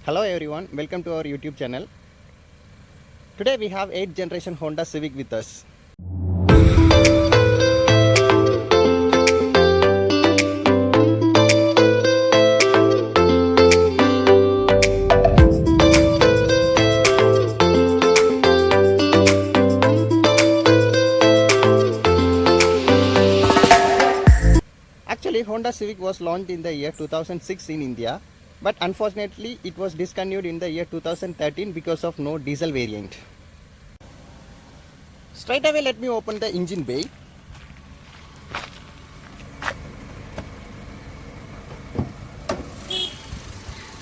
Hello everyone, welcome to our YouTube channel. Today we have 8th generation Honda Civic with us. Actually, Honda Civic was launched in the year 2006 in India, but unfortunately it was discontinued in the year 2013 because of no diesel variant. Straight away let me open the engine bay.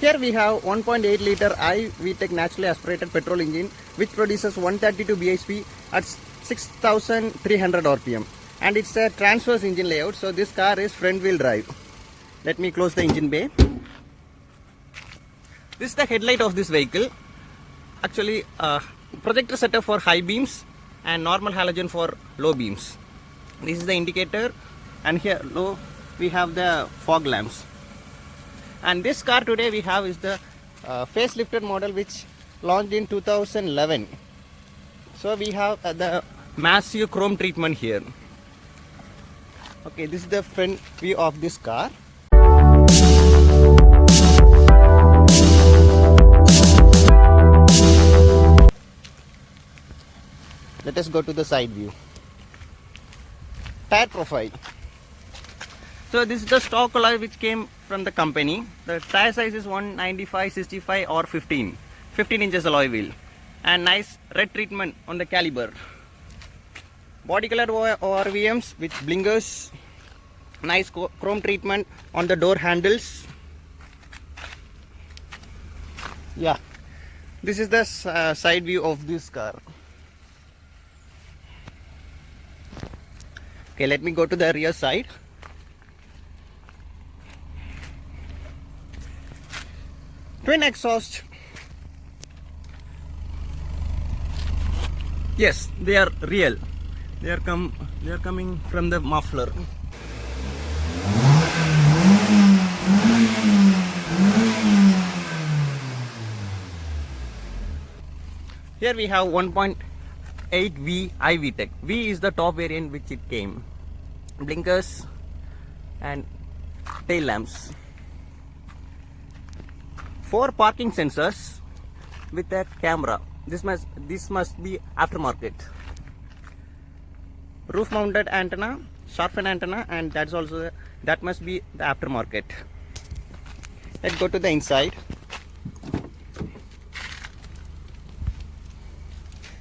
Here we have 1.8 liter i-vtec naturally aspirated petrol engine which produces 132 bhp at 6300 rpm. And it's a transverse engine layout, so this car is front wheel drive. Let me close the engine bay. This is the headlight of this vehicle. Actually projector setup for high beams and normal halogen for low beams. This is the indicator, and here low we have the fog lamps. And this car today we have is the facelifted model which launched in 2011. So we have the massive chrome treatment here. Okay, this is the front view of this car. Let us go to the side view. Tire profile. So this is the stock alloy which came from the company. The tire size is 195, 65 or 15 inches alloy wheel. And nice red treatment on the caliber. Body color ORVMs with blinkers. Nice chrome treatment on the door handles. Yeah, this is the side view of this car. Okay, let me go to the rear side. Twin exhaust. Yes, they are real. They are coming from the muffler. Here we have 1.8V i-vtec. V is the top variant which it came. Blinkers and tail lamps. 4 parking sensors with a camera. This must be aftermarket. Roof mounted antenna, sharp fin antenna, and that must be the aftermarket. Let's go to the inside.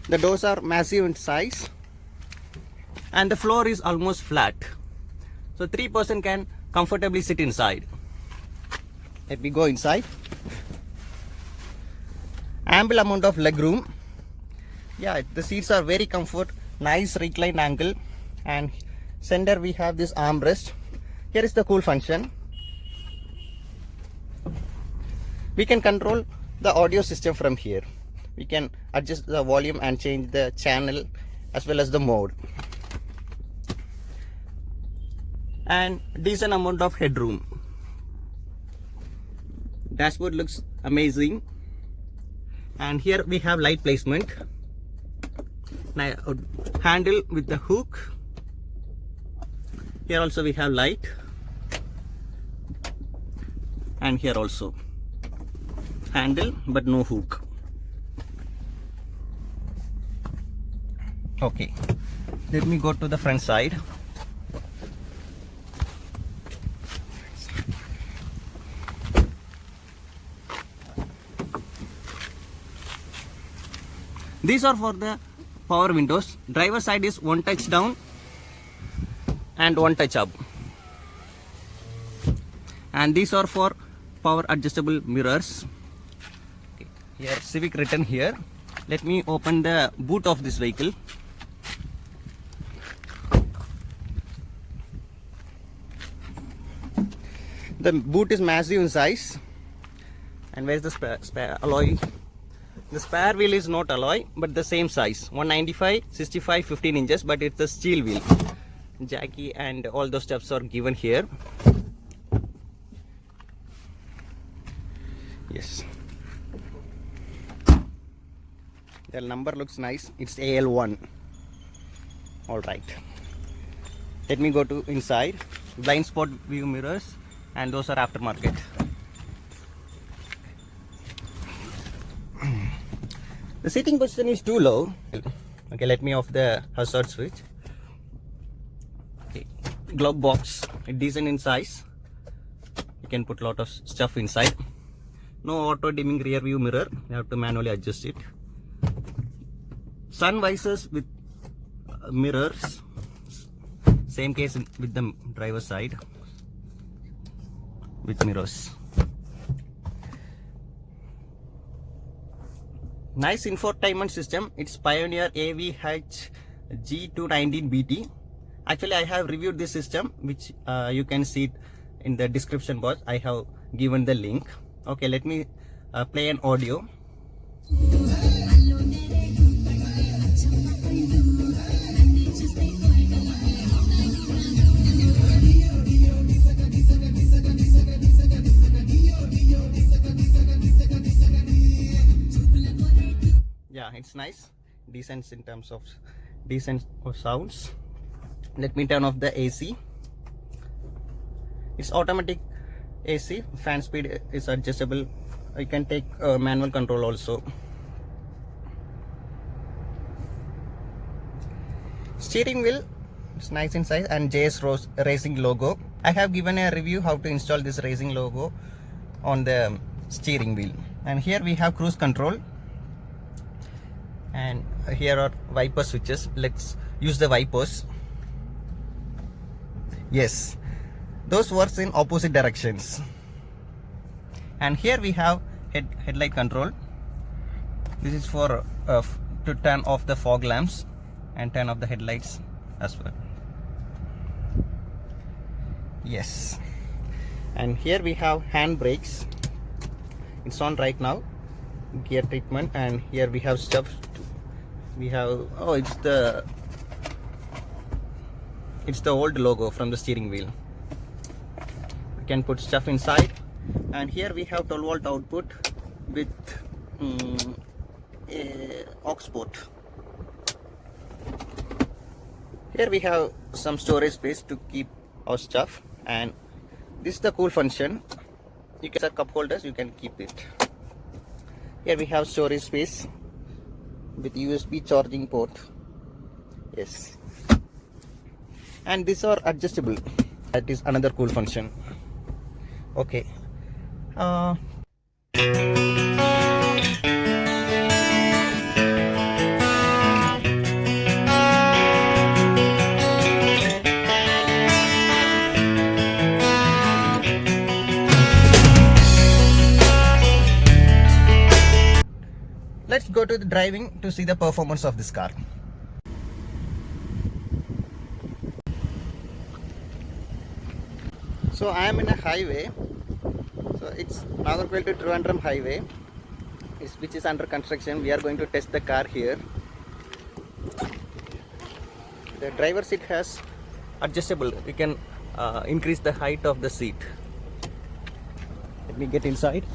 The doors are massive in size and the floor is almost flat, so 3 person can comfortably sit inside. Let me go inside. Ample amount of leg room. Yeah, the seats are very comfort, nice recline angle, and center we have this armrest. Here is the cool function. We can control the audio system from here. We can adjust the volume and change the channel as well as the mode. And decent amount of headroom. Dashboard looks amazing. And here we have light placement. Now, handle with the hook. Here also we have light. And here also. Handle but no hook. Okay, let me go to the front side. These are for the power windows. Driver side is 1 touch down and 1 touch up. And these are for power adjustable mirrors. Okay. Here Civic written here. Let me open the boot of this vehicle. The boot is massive in size. And where is the spare alloy? The spare wheel is not alloy but the same size, 195, 65, 15 inches, but it's a steel wheel. Jackie and all those steps are given here. Yes. The number looks nice. It's AL1. All right. Let me go to inside. Blind spot view mirrors, and those are aftermarket. The seating position is too low. Okay, let me off the hazard switch. Okay. Glove box, decent in size. You can put a lot of stuff inside. No auto dimming rear view mirror. You have to manually adjust it. Sun visors with mirrors. Same case with the driver's side with mirrors. Nice infotainment system. It's Pioneer i-vtec G219BT. Actually, I have reviewed this system, which you can see it in the description box. I have given the link. Okay, let me play an audio. Yeah, it's nice, decent in terms of decent sounds. Let me turn off the AC. It's automatic AC. Fan speed is adjustable. You can take manual control also. Steering wheel is nice in size and JS Racing logo. I have given a review how to install this racing logo on the steering wheel. And here we have cruise control. And here are wiper switches. Let's use the wipers. Yes, those works in opposite directions. And here we have headlight control. This is for to turn off the fog lamps and turn off the headlights as well. Yes, and here we have hand brakes. It's on right now. Gear treatment, and here we have stuff. We have it's the old logo from the steering wheel. We can put stuff inside, and here we have 12-volt output with aux port. Here we have some storage space to keep our stuff, and this is the cool function. You can have cup holders, you can keep it. Here we have storage space with USB charging port. Yes, and these are adjustable. That is another cool function. Okay. Let's go to the driving to see the performance of this car. So I am in a highway. So it's Nagarcoil to Trivandrum highway, which is under construction. We are going to test the car here. The driver seat has adjustable. You can increase the height of the seat. Let me get inside.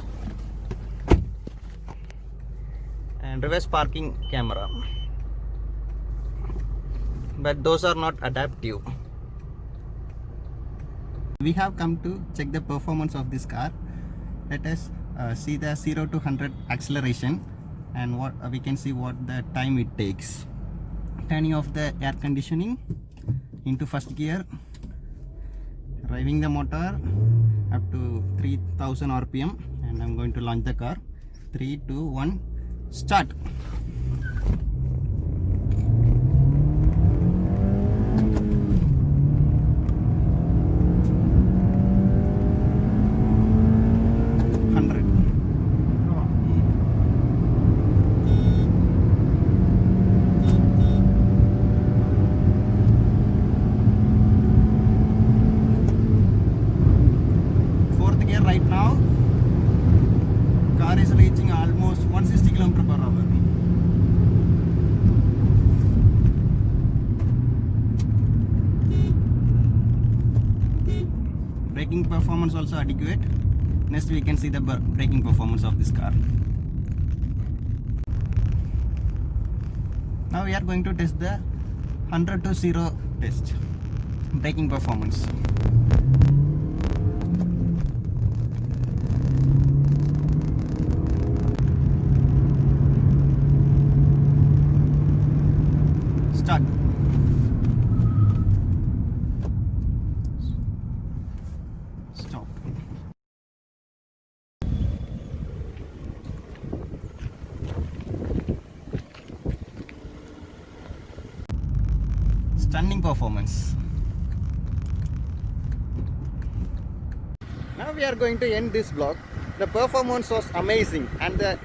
And reverse parking camera, but those are not adaptive. We have come to check the performance of this car. Let us see the 0 to 100 acceleration, and what we can see what the time it takes. Turning off the air conditioning into first gear, driving the motor up to 3000 rpm, and I'm going to launch the car. 3, 2, 1, start. Right now, car is reaching almost 160 km/h. Braking performance also adequate. Next we can see the braking performance of this car. Now we are going to test the 100 to 0 test, braking performance. Start. Stop. Stunning performance. Now we are going to end this vlog. The performance was amazing and the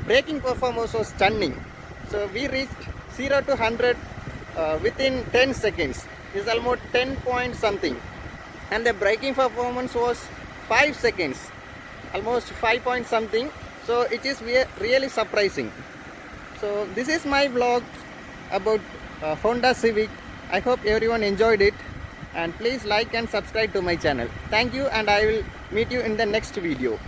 braking performance was stunning. So we reached 0 to 100 within 10 seconds. It's almost 10 point something. And the braking performance was 5 seconds, almost 5 point something. So it is really surprising. So this is my vlog about Honda Civic. I hope everyone enjoyed it, and please like and subscribe to my channel. Thank you, and I will meet you in the next video.